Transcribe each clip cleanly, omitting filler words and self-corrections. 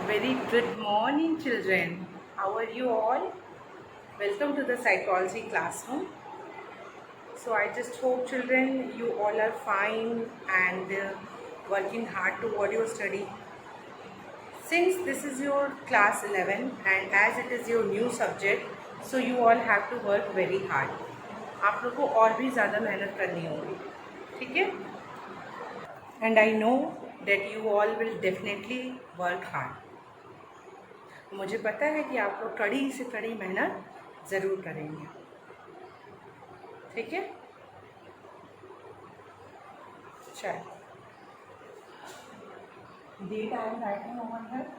Very good morning, children. How are you all? Welcome to the psychology classroom. So, I just hope, children, you all are fine and working hard toward your study. Since this is your class 11 and as it is your new subject, so you all have to work very hard. आप लोग को और भी ज़्यादा मेहनत करनी होगी, ठीक है? And I know that you all will definitely work hard. मुझे पता है कि आप लोग कड़ी से कड़ी मेहनत ज़रूर करेंगे, ठीक है? चल date I am writing over here.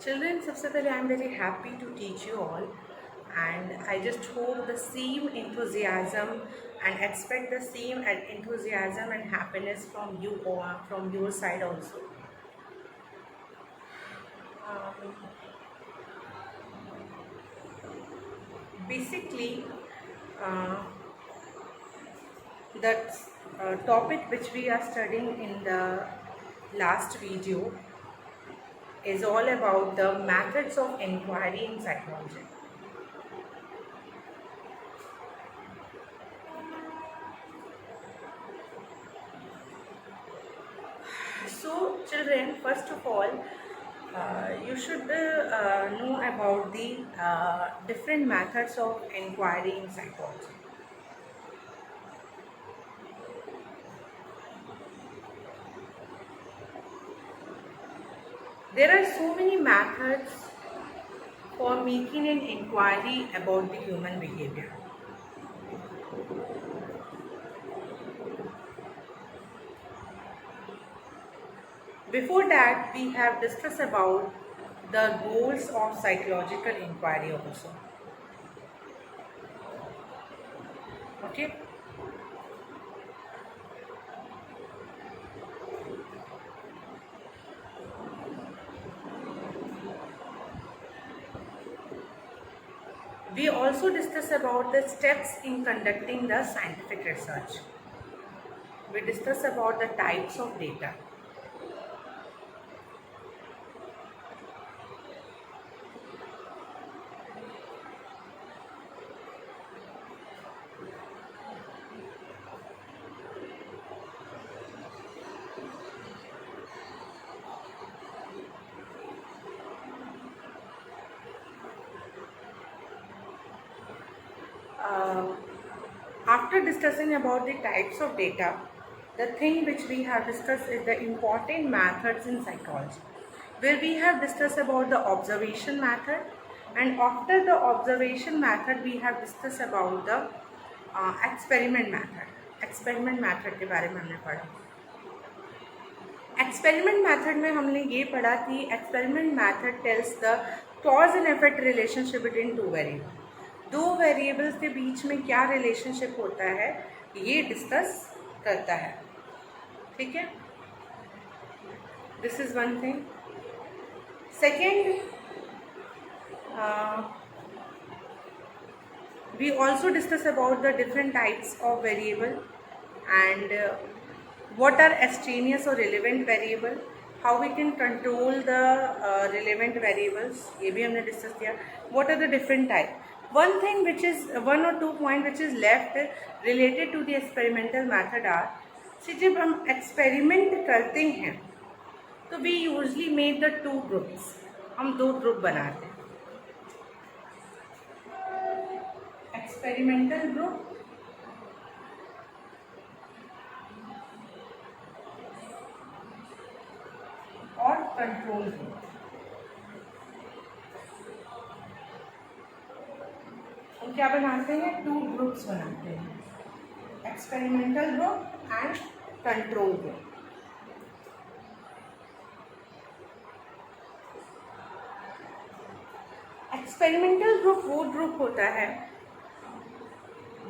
Children, सबसे पहले I am very happy to teach you all and I just hope the same enthusiasm and expect the same enthusiasm and happiness from you or from your side also. Basically, the topic which we are studying in the last video is all about the methods of inquiry in psychology. So, children, first of all, you should know about the different methods of inquiry in psychology. There are so many methods for making an inquiry about the human behavior. Before that, we have discussed about the goals of psychological inquiry also. Okay? We also discussed about the steps in conducting the scientific research. We discussed about the types of data. After discussing about the types of data, the thing which we have discussed is the important methods in psychology, where we have discussed about the observation method, and after the observation method we have discussed about the experiment method. Experiment method के बारे में हमने पढ़ा. Experiment method में हमने ये पढ़ा कि experiment method tells the cause and effect relationship between two variable. दो वेरिएबल्स के बीच में क्या रिलेशनशिप होता है ये डिस्कस करता है, ठीक है? This is one thing. Second, we also discuss about the different types of variable and what are extraneous or relevant variable, how we can control the relevant variables, ये भी हमने discuss किया. What are the different type? One thing which is one or two point which is left related to the experimental method are, see जब हम experiment करते हैं तो we usually make the two groups, हम दो group बनाते हैं. Experimental group और कंट्रोल ग्रुप. हम क्या बनाते हैं? टू ग्रुप्स बनाते हैं, experimental group and control group. Experimental group वो ग्रुप होता है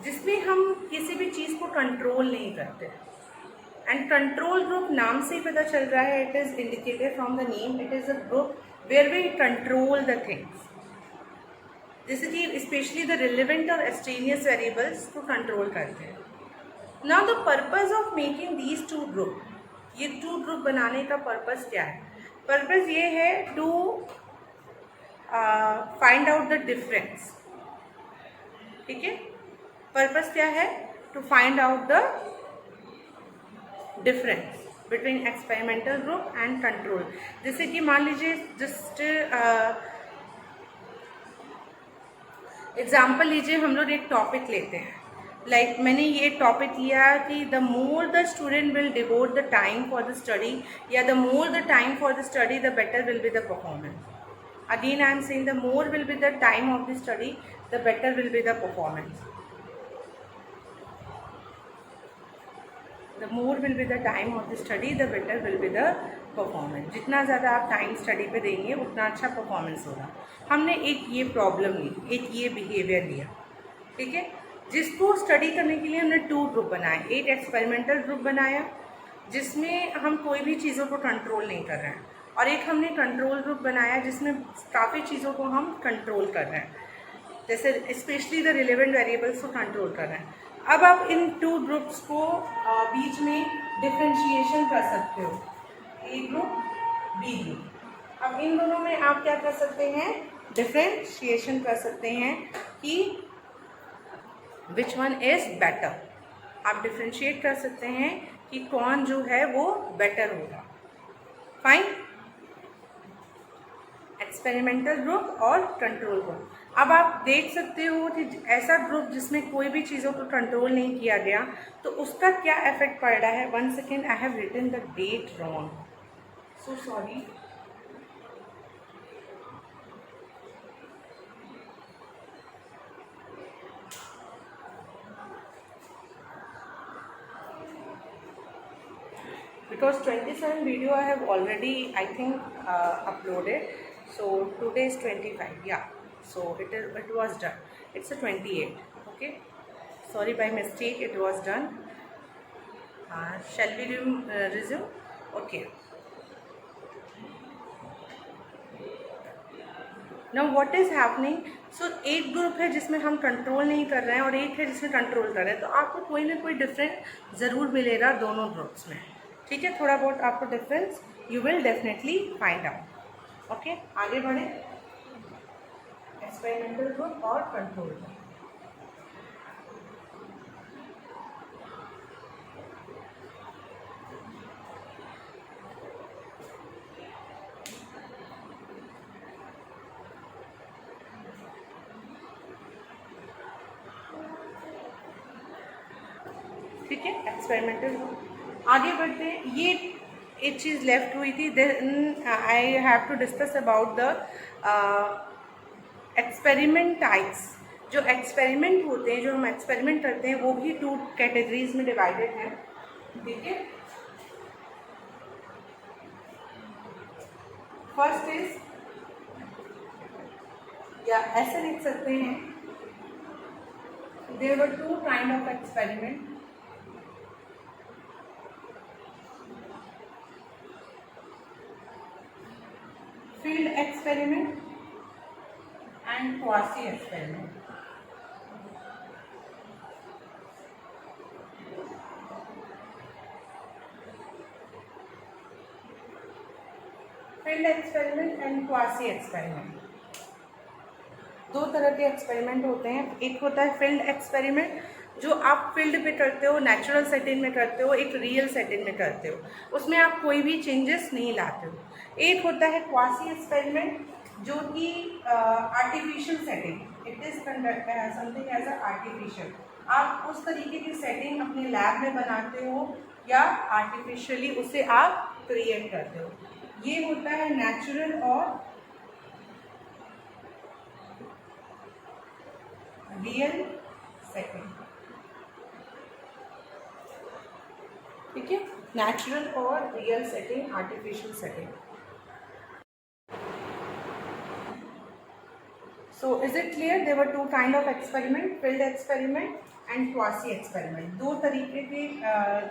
जिसमें हम किसी भी चीज़ को कंट्रोल नहीं करते। एंड कंट्रोल ग्रुप नाम से ही पता चल रहा है, it is indicated from the name, it is a group where we control the things, जैसे कि स्पेशली द रिलेवेंट और एक्सट्रेनियस वेरिएबल्स को कंट्रोल करते हैं। Now the purpose of making these two group, ये टू ग्रुप बनाने का purpose क्या है? पर्पज़ ये है to find out the difference. ठीक है, पर्पज़ क्या है? To find out the difference between experimental group and control. जैसे कि मान लीजिए, जस्ट एग्जाम्पल लीजिए, हम लोग एक टॉपिक लेते हैं, लाइक मैंने ये टॉपिक लिया कि the more the student will devote the time for the study, या the more the time for the study the better will be the performance. Again I am saying the more will be the time of the study, the better will be the performance. The more will be the time of the study, the better will be the performance. जितना ज़्यादा आप time study पे देंगे उतना अच्छा performance होगा। हमने एक ये प्रॉब्लम ली, एक ये बिहेवियर लिया, ठीक है, जिसको स्टडी करने के लिए हमने टू ग्रुप बनाए। एक एक्सपेरिमेंटल ग्रुप बनाया जिसमें हम कोई भी चीज़ों को कंट्रोल नहीं कर रहे हैं, और एक हमने कंट्रोल ग्रुप बनाया जिसमें काफ़ी चीज़ों को हम कंट्रोल कर रहे हैं, जैसे स्पेशली द रिलेवेंट वेरिएबल्स को कंट्रोल कर रहे हैं। अब आप इन टू ग्रुप्स को बीच में डिफ्रेंशिएशन कर सकते हो, ए ग्रुप बी ग्रुप। अब इन दोनों में आप क्या कर सकते हैं? डिफ्रेंशिएशन कर सकते हैं कि विच वन इज बेटर। आप डिफ्रेंशिएट कर सकते हैं कि कौन जो है वो बेटर होगा। फाइन, एक्सपेरिमेंटल ग्रुप और कंट्रोल ग्रुप। अब आप देख सकते हो कि ऐसा ग्रुप जिसमें कोई भी चीज़ों को कंट्रोल नहीं किया गया तो उसका क्या इफेक्ट पड़ रहा है। 1 second, I have written the date wrong, so sorry. Because 27 video I have already, I think, uploaded. So today is 25. Yeah. So it was done. It's a 28. Okay. Sorry, by mistake it was done. Shall we resume? Okay. Now what is happening? So एक group है जिसमें हम control नहीं कर रहे हैं और एक है जिसमें कंट्रोल कर रहे हैं, तो आपको कोई ना कोई डिफरेंस ज़रूर मिलेगा दोनों ग्रुप्स में। ठीक है, थोड़ा बहुत आपको difference you will definitely find out. Okay, आगे बढ़े। एक्सपेरिमेंटल ग्रुप और कंट्रोल ग्रुप। ठीक है, एक्सपेरिमेंटल ग्रुप। आगे बढ़ते हैं। ये एक चीज़ लेफ्ट हुई थी, then I have to discuss about the experiment types. जो एक्सपेरिमेंट होते हैं, जो हम एक्सपेरिमेंट करते हैं, वो भी 2 कैटेगरीज में डिवाइडेड है। ठीक है, फर्स्ट इज, या ऐसे लिख सकते हैं, there were 2 kind of experiment. Field experiment and quasi experiment. Field experiment and quasi experiment, 2 तरह के एक्सपेरिमेंट होते हैं। एक होता है फील्ड एक्सपेरिमेंट, जो आप फील्ड पे करते हो, नेचुरल सेटिंग में करते हो, एक रियल सेटिंग में करते हो, उसमें आप कोई भी चेंजेस नहीं लाते हो। एक होता है क्वासी एक्सपेरिमेंट, जो कि artificial setting, it is something as a artificial. आप उस तरीके की सेटिंग अपने लैब में बनाते हो या आर्टिफिशियली उसे आप क्रिएट करते हो। ये होता है नेचुरल और रियल सेटिंग। ठीक है, नेचुरल और real setting, artificial setting. So is it clear? There were two kind of experiment, field experiment and quasi experiment. दो तरीके के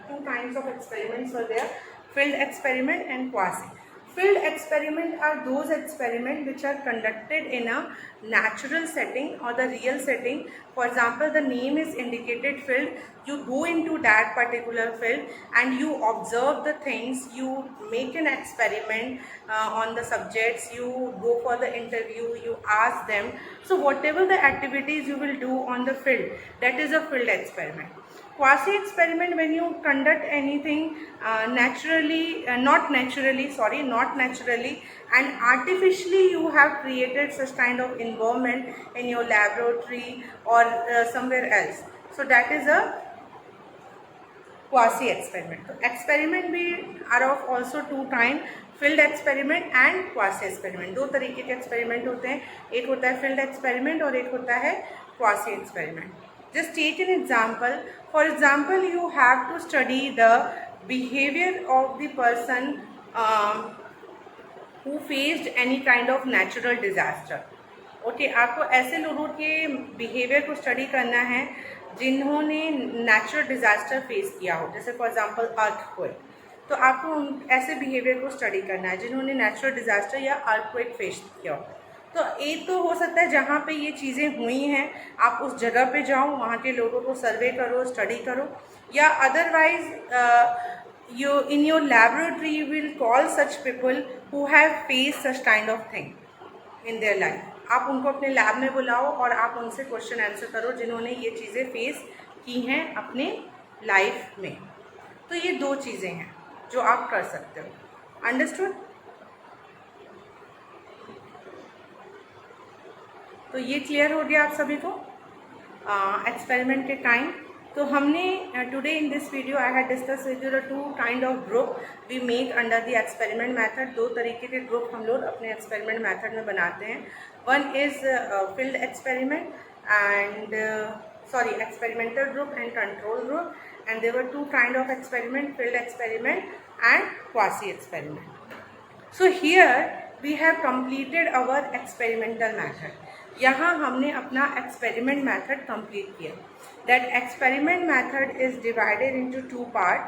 two kinds of experiments were there, field experiment and quasi. Field experiment are those experiments which are conducted in a natural setting or the real setting. For example, the name is indicated field. You go into that particular field and you observe the things. You make an experiment on the subjects. You go for the interview. You ask them. So whatever the activities you will do on the field, that is a field experiment. Quasi experiment, when you conduct anything not naturally and artificially, you have created such kind of environment in your laboratory or somewhere else. So that is a quasi experiment. So experiment भी are of also two kind, field experiment and quasi experiment. दो तरीके के experiment होते हैं, एक होता है field experiment और एक होता है quasi experiment. Just take an example. For example, you have to study the behavior of the person who faced any kind of natural disaster. Okay, आपको ऐसे लोगों के behavior को study करना है जिन्होंने natural disaster face किया हो, जैसे for example earthquake. तो आपको ऐसे behavior को study करना है जिन्होंने natural disaster या earthquake face किया हो. तो एक तो हो सकता है जहाँ पे ये चीज़ें हुई हैं आप उस जगह पे जाओ, वहाँ के लोगों को सर्वे करो, स्टडी करो, या otherwise you in your laboratory you will call such people who have faced such kind of thing in their life. आप उनको अपने लैब में बुलाओ और आप उनसे क्वेश्चन आंसर करो जिन्होंने ये चीज़ें फेस की हैं अपने लाइफ में. तो ये दो चीज़ें हैं जो आप कर सकते हो. अंडरस्टूड? तो ये क्लियर हो गया आप सभी को एक्सपेरिमेंट के टाइम. तो हमने today in this video I had discuss with you the two kind of group we make under the experiment method. दो तरीके के ग्रुप हम लोग अपने एक्सपेरिमेंट मेथड में बनाते हैं. One is field experiment and experimental group and control group, and there were two kind of experiment, field experiment and quasi experiment. So here we have completed our experimental method. यहाँ हमने अपना experiment method complete किया. That experiment method is divided into two part,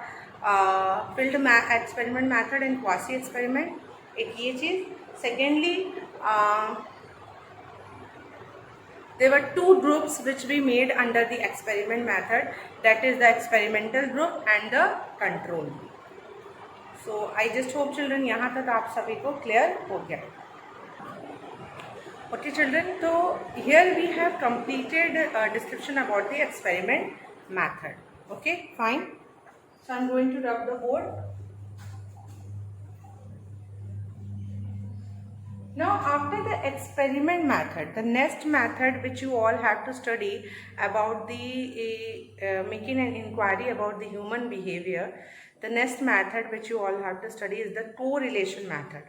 field experiment method and quasi experiment. एक ये चीज़. Secondly, there were two groups which we made under the experiment method, that is the experimental group and the control group. So I just hope children यहाँ तक आप सभी को clear हो गया. Okay children, so here we have completed a description about the experiment method. Okay, fine. So I'm going to rub the board. Now after the experiment method, the next method which you all have to study about the making an inquiry about the human behavior, the next method which you all have to study is the correlation method.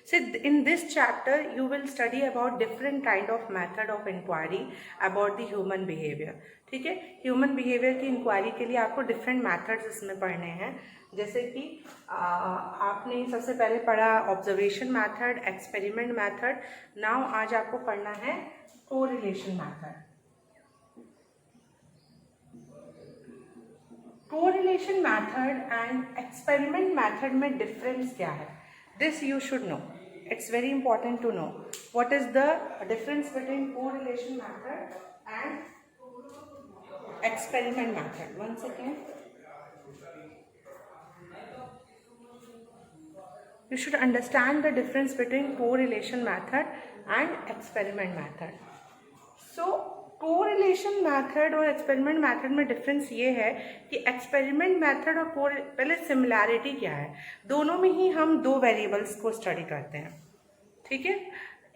So in this chapter you will study about different kind of method of inquiry about the human behavior. ठीक है, human behaviour की inquiry के लिए आपको different methods इसमें पढ़ने हैं. जैसे कि आपने सबसे पहले पढ़ा observation method, experiment method. Now आज आपको पढ़ना है correlation method. Correlation method and experiment method में डिफरेंस क्या है, this you should know. It's very important to know what is the difference between correlation method and experiment method. One second. You should understand the difference between correlation method and experiment method. So correlation method और experiment method में difference ये है कि experiment method और पहले similarity क्या है, दोनों में ही हम दो वेरिएबल्स को स्टडी करते हैं. ठीक है,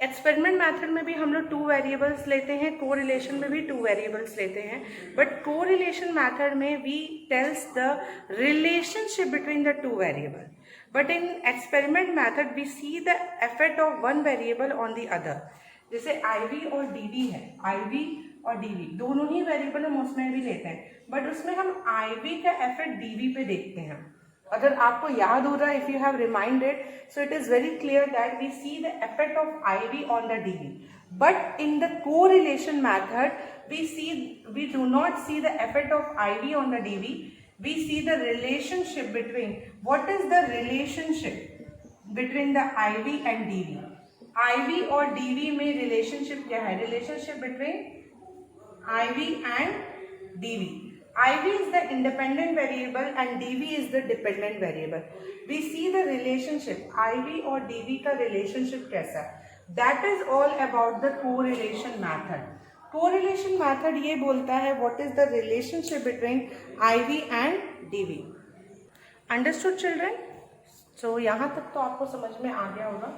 एक्सपेरिमेंट मैथड में भी हम लोग 2 वेरिएबल्स लेते हैं, कोरिलेशन में भी 2 वेरिएबल्स लेते हैं. बट कोरिलेशन मैथड में we tells the relationship between the 2 variable. But in experiment method we see the effect of one variable on the other. जैसे IV और DV है, IV और DV दोनों ही वेरिएबल हम उसमें भी लेते हैं, बट उसमें हम IV का इफेक्ट DV पे देखते हैं. अगर आपको याद हो रहा है, if you have reminded, so it is very clear that we see the effect of IV on the DV. But in the correlation method, we do not see the effect of IV on the DV. We see the relationship between, what is the relationship between the IV and DV? IV और DV में relationship क्या है? Relationship between IV and DV. IV is the independent variable and DV is the dependent variable. We see the relationship IV और DV का relationship कैसा है? That is all about the correlation method. Correlation method ये बोलता है what is the relationship between IV and DV. Understood children? So यहाँ तक तो आपको समझ में आ गया होगा.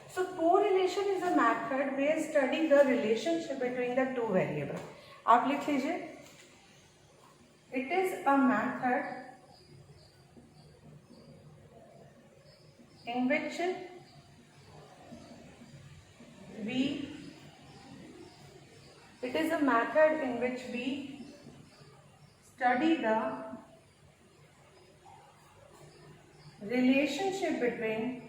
So correlation is a method where study the relationship between the two variables. आप लिख लीजिए. It is a method in which it is a method in which we study the relationship between,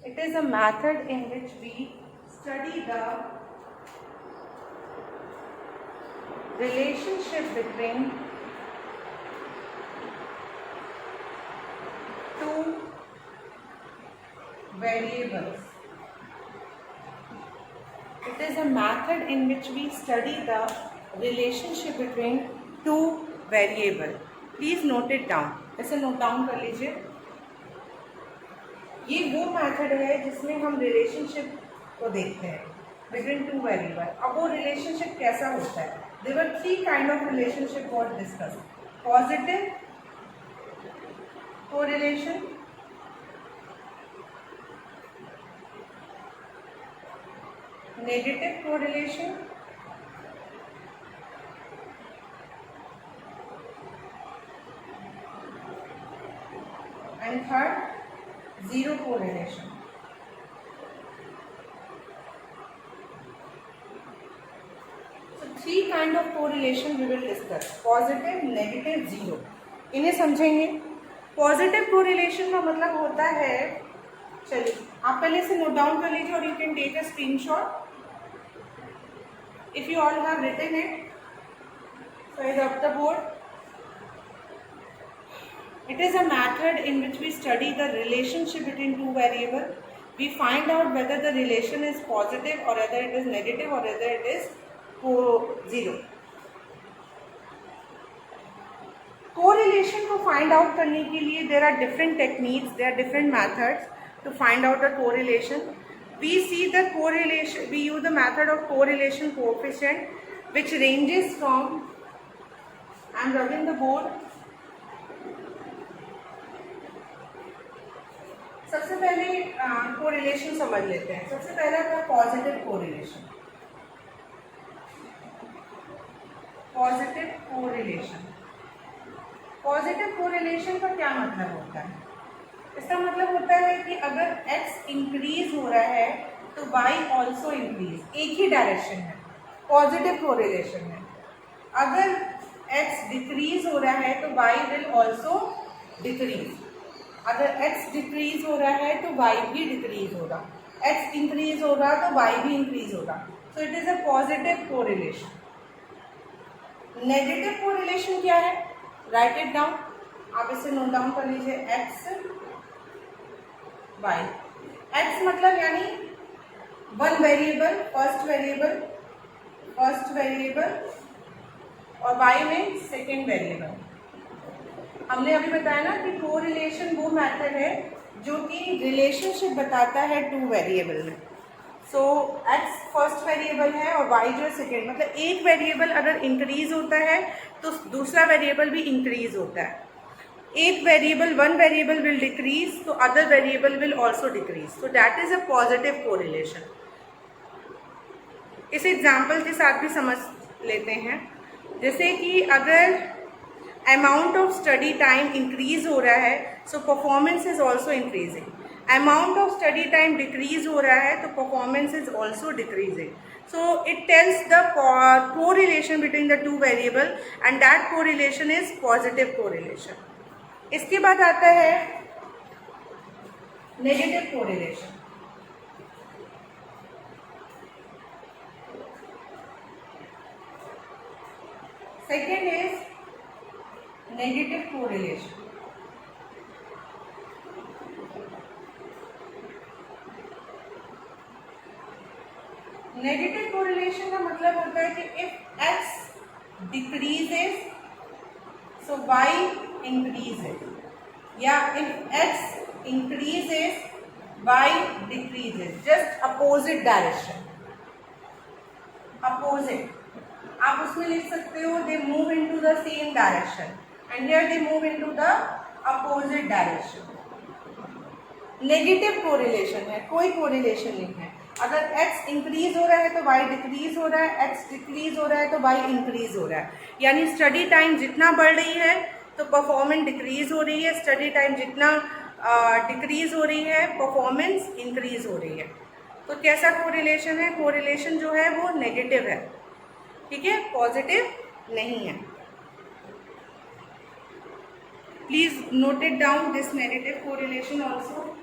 it is a method in which we study the relationship between two variables. It is a method in which we study the relationship between two variables. Please note it down. ऐसे note down कर लीजिए. ये वो method है जिसमें हम relationship को देखते हैं between two variables. अब वो रिलेशनशिप कैसा होता है? There were three kind of relationship was discussed. Positive correlation, negative correlation, and third, zero correlation. So three kind of correlation we will discuss: positive, negative, zero. इन्हें समझेंगे. Positive correlation का मतलब होता है, चलिए आप पहले से नोट डाउन कर लीजिए और you can take a screenshot if you all have written it. So I up the board. It is a method in which we study the relationship between two variables. We find out whether the relation is positive or whether it is negative or whether it is zero. Correlation को find out करने के लिए there are different techniques, there are different methods to find out the correlation. We see the correlation, we use the method of correlation coefficient which ranges from, I am rubbing the board. सबसे पहले correlation समझ लेते हैं. सबसे पहला था positive correlation. Positive correlation. Positive correlation का क्या मतलब होता है? इसका मतलब होता है कि अगर x इंक्रीज हो रहा है तो y ऑल्सो इंक्रीज. एक ही डायरेक्शन है, पॉजिटिव कोरिलेशन है. अगर x डिक्रीज हो रहा है तो y विल ऑल्सो डिक्रीज. अगर x डिक्रीज हो रहा है तो y भी डिक्रीज होगा. x इंक्रीज होगा तो y भी इंक्रीज होगा. सो it is a positive correlation. Negative correlation क्या है? Right it down. आप इसे नोट डाउन कर लीजिए. x y. x मतलब यानी वन वेरिएबल, फर्स्ट वेरिएबल और y में सेकेंड वेरिएबल. हमने अभी बताया ना कि कोरिलेशन वो मेथड है जो कि रिलेशनशिप बताता है टू वेरिएबल में. सो x फर्स्ट वेरिएबल है और y जो है सेकेंड. मतलब एक वेरिएबल अगर इंक्रीज होता है तो दूसरा वेरिएबल भी इंक्रीज होता है. एक variable, one variable will decrease तो other variable will also decrease. So that is a positive correlation. इस एग्जाम्पल के साथ भी समझ लेते हैं. जैसे कि अगर amount of study time increase हो रहा है so performance is also increasing. Amount of study time decrease हो रहा है तो performance is also decreasing. So it tells the correlation between the two variable and that correlation is positive correlation. इसके बाद आता है negative correlation. Second is negative correlation. Negative correlation का मतलब होता है कि if x decreases so y increases, या if x increases y decreases, just opposite direction. Opposite आप उसमें लिख सकते हो they move into the same direction and here they move into the opposite direction. Negative correlation है, कोई correlation नहीं है। अगर x इंक्रीज हो रहा है तो y डिक्रीज हो रहा है, x डिक्रीज हो रहा है तो y इंक्रीज हो रहा है। यानी स्टडी टाइम जितना बढ़ रही है तो परफॉर्मेंस डिक्रीज हो रही है, स्टडी टाइम जितना डिक्रीज हो रही है परफॉर्मेंस इंक्रीज हो रही है। तो कैसा कोरिलेशन है? कोरिलेशन जो है वो नेगेटिव है, ठीक है, पॉजिटिव नहीं है। Please note it down this negative correlation also.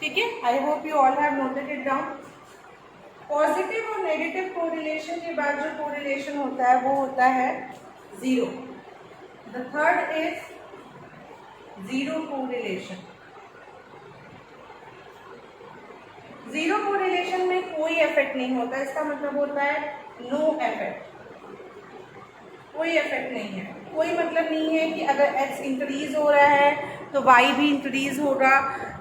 ठीक है, I hope you all have noted it down. Positive और नेगेटिव कोरिलेशन के बाद जो कोरिलेशन होता है वो होता है zero. The third is zero correlation. Zero correlation में कोई इफेक्ट नहीं होता, इसका मतलब होता है नो इफेक्ट, कोई इफेक्ट नहीं है। कोई मतलब नहीं है कि अगर x इंक्रीज हो रहा है तो y भी इंक्रीज होगा,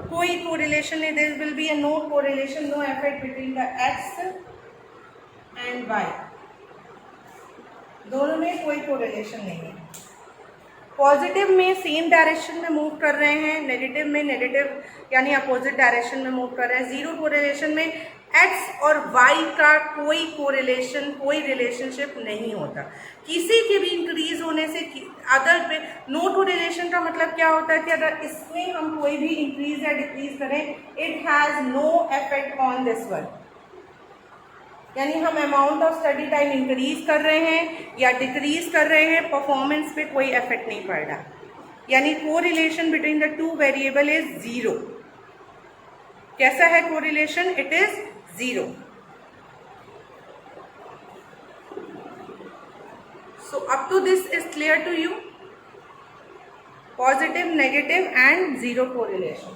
कोई कोरिलेशन नहीं। There will be a no correlation, no effect between the x and y, दोनों में कोई कोरिलेशन नहीं है। पॉजिटिव में सेम डायरेक्शन में मूव कर रहे हैं, नेगेटिव में नेगेटिव यानी अपोजिट डायरेक्शन में मूव कर रहे हैं। जीरो कोरिलेशन में x और y का कोई कोरिलेशन, कोई रिलेशनशिप नहीं होता किसी के भी इंक्रीज होने से। अदर पे नो कोरिलेशन का मतलब क्या होता है कि अगर इसमें हम कोई भी इंक्रीज या डिक्रीज करें it has no effect on this one. यानी हम amount of study time increase कर रहे हैं या डिक्रीज कर रहे हैं, परफॉर्मेंस पे कोई इफेक्ट नहीं पड़ रहा। यानी correlation between the two variable is zero. कैसा है correlation? It is zero. So up to this is clear to you? Positive, negative and zero correlation.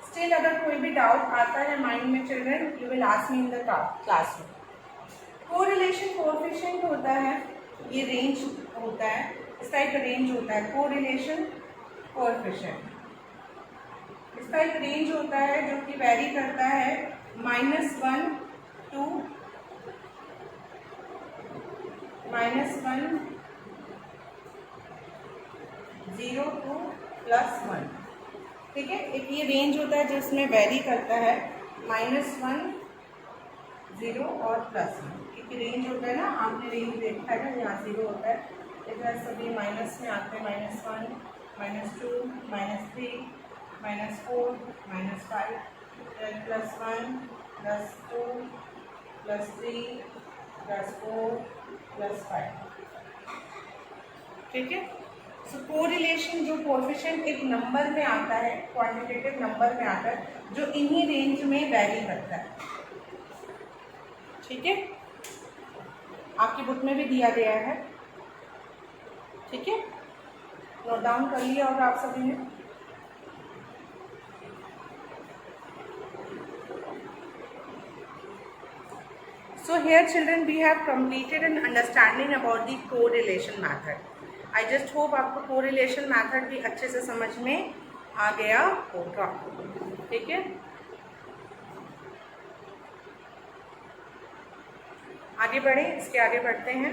Still अगर कोई भी डाउट आता है माइंड में children, you will ask me in the classroom. Correlation coefficient होता है, ये रेंज होता है, इसका एक रेंज होता है। Correlation coefficient, इसका एक रेंज होता है जो कि वेरी करता है -1 to -1, 0 to +1, ठीक है। एक ये रेंज होता है जिसमें वेरी करता है -1, 0 और +1। एक रेंज होता है ना, आपने रेंज देखा है ना, यहाँ 0 होता है, इधर सभी माइनस में आते हैं, -1, -2, -3, -4, -5, +1, +2, +3, +4, +5, ठीक है। सो कोरिलेशन जो कोएफिशिएंट एक नंबर में आता है, क्वांटिटेटिव नंबर में आता है, जो इन्हीं रेंज में वैरी करता है, ठीक है। आपकी बुक में भी दिया गया है, ठीक है, नोट डाउन कर लिया होगा आप सभी ने। So here children we have completed an understanding about the correlation method. I just hope आपको correlation method भी अच्छे से समझ में आ गया होगा, ठीक है। आगे बढ़े, इसके आगे बढ़ते हैं।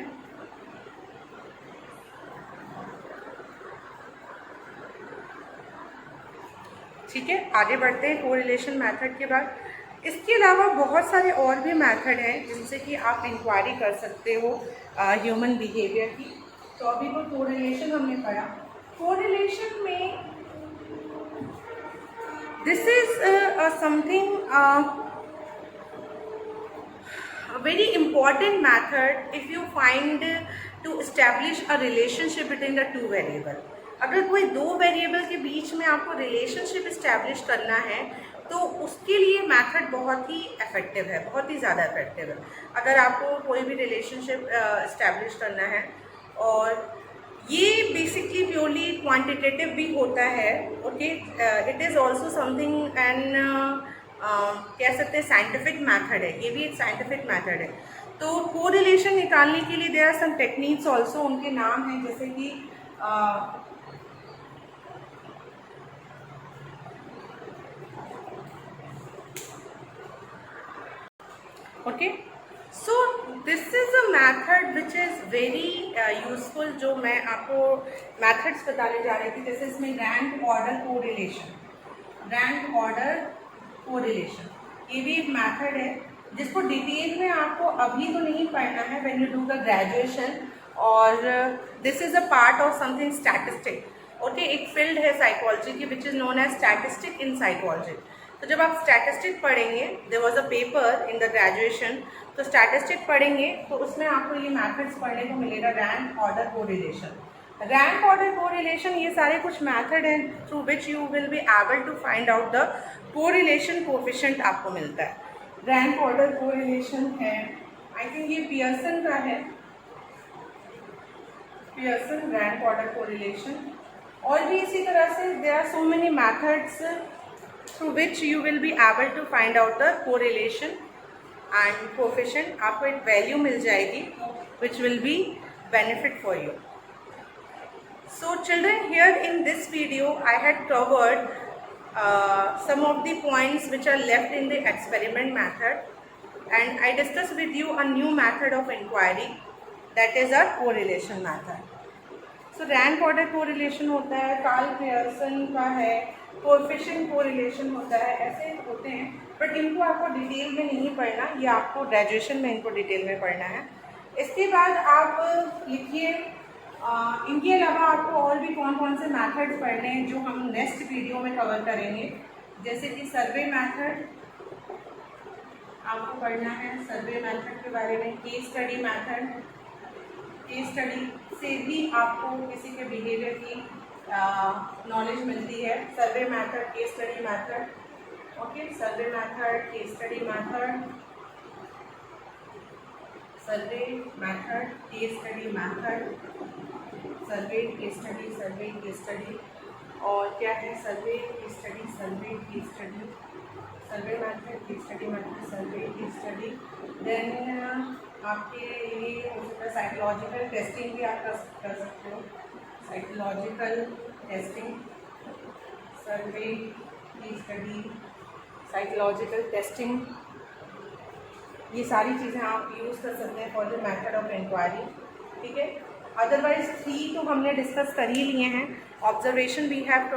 ठीक है, आगे बढ़ते हैं कोरिलेशन मेथड के बाद। इसके अलावा बहुत सारे और भी मेथड हैं जिनसे कि आप इंक्वायरी कर सकते हो ह्यूमन बिहेवियर की। तो अभी वो कोरिलेशन हमने पढ़ा। कोरिलेशन में This is something a very important method if you find to establish a relationship between the two variable. अगर कोई दो वेरिएबल के बीच में आपको रिलेशनशिप इस्टेब्लिश करना है तो उसके लिए मेथड बहुत ही इफेक्टिव है, बहुत ही ज़्यादा इफेक्टिव है। अगर आपको कोई भी रिलेशनशिप इस्टेब्लिश करना है, और ये बेसिकली प्योरली क्वांटिटेटिव भी होता है, okay, it is also something and कह सकते हैं साइंटिफिक मेथड है, ये भी एक साइंटिफिक मेथड है। तो कोरिलेशन निकालने के लिए there are some techniques also, उनके नाम हैं जैसे कि okay, so this is a method which is very useful. जो मैं आपको मैथड्स बताने जा रही थी, जैसे इसमें rank order correlation, rank order correlation, ये भी एक मैथड है जिसको डिटेल में आपको अभी तो नहीं पढ़ना है when you do the graduation, और this is a part of something statistic, okay. एक फील्ड है साइकोलॉजी की which is known as statistic in psychology. तो जब आप स्टैटिस्टिक पढ़ेंगे, there was a paper in the graduation, तो स्टैटिस्टिक पढ़ेंगे तो उसमें आपको ये मैथड्स पढ़ने को मिलेगा, rank order correlation. Rank order correlation, ये सारे कुछ मैथड हैं through which you will be able to find out the correlation coefficient आपको मिलता है। रैंक ऑर्डर कोरिलेशन है, आई थिंक ये पियर्सन का है, पियर्सन रैंक ऑर्डर कोरिलेशन। और भी इसी तरह से there are so many methods through which you will be able to find out the correlation and coefficient। आपको एक वैल्यू मिल जाएगी which will be benefit for you। So children, here in this video I had covered some of the points which are left in the experiment method, and I discussed with you a new method of inquiry, that is a correlation method। So rank order correlation होता है, Karl Pearson का है, coefficient correlation होता है, ऐसे होते हैं, but इनको आपको डिटेल में नहीं पढ़ना, ये आपको ग्रेजुएशन में इनको डिटेल में पढ़ना है। इसके बाद आप लिखिए, इनके अलावा आपको और भी कौन कौन से मैथड्स पढ़ने हैं जो हम नेक्स्ट वीडियो में कवर करेंगे, जैसे कि सर्वे मैथड आपको पढ़ना है, सर्वे मैथड के बारे में, case study method, case study से भी आपको किसी के बिहेवियर की नॉलेज मिलती है। Survey method, case study method, okay, survey method, case study method, survey method, case study method, survey case study, survey case study, और क्या है, survey case study, survey case study, survey method, case study method, survey case study. Then आपके ये हो सकता है psychological testing भी आप कर सकते हो, साइकोलॉजिकल टेस्टिंग, सर्वे की स्टडी, साइकोलॉजिकल टेस्टिंग, ये सारी चीज़ें आप यूज़ कर सकते हैं for the method of inquiry, ठीक है। अदरवाइज 3 तो हमने डिस्कस कर ही लिए हैं। Observation we have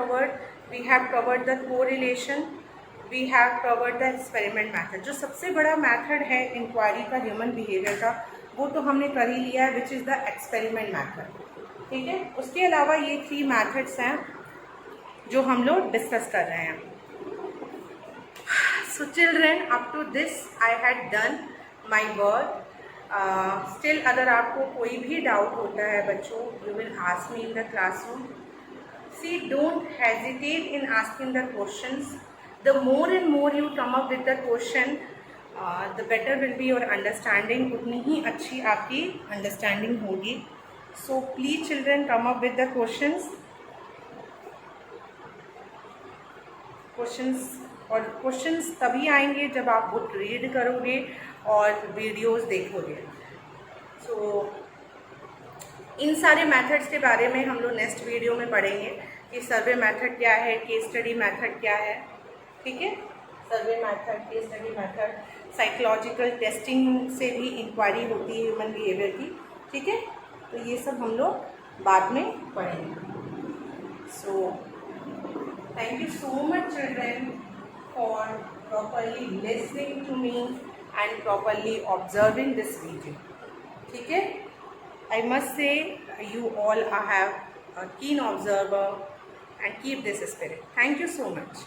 covered the correlation, we have covered the experiment method. जो सबसे बड़ा मैथड है इंक्वायरी का, ह्यूमन बिहेवियर का, वो तो हमने कर ही लिया है, which is the experiment method, ठीक है। उसके अलावा ये 3 मैथड्स हैं जो हम लोग डिस्कस कर रहे हैं। So children, up to this I had done my work. Still अगर आपको कोई भी डाउट होता है बच्चों, you will ask me in the classroom. See, don't hesitate in asking the questions. The more and more you come up with the question, the better will be your understanding, उतनी ही अच्छी आपकी understanding होगी। So please children, come up with the questions, और questions तभी आएंगे जब आप book read करोगे और वीडियोस देखोगे। So इन सारे मेथड्स के बारे में हम लोग नेक्स्ट वीडियो में पढ़ेंगे कि सर्वे मेथड क्या है, केस स्टडी मेथड क्या है, ठीक है। Survey method, case study method, psychological testing से भी इंक्वायरी होती है ह्यूमन बिहेवियर की, ठीक है। तो ये सब हम लोग बाद में पढ़ेंगे। So thank you so much children for properly listening to me and properly observing this video, ठीक है। I must say you all have a keen observer and keep this spirit. Thank you so much.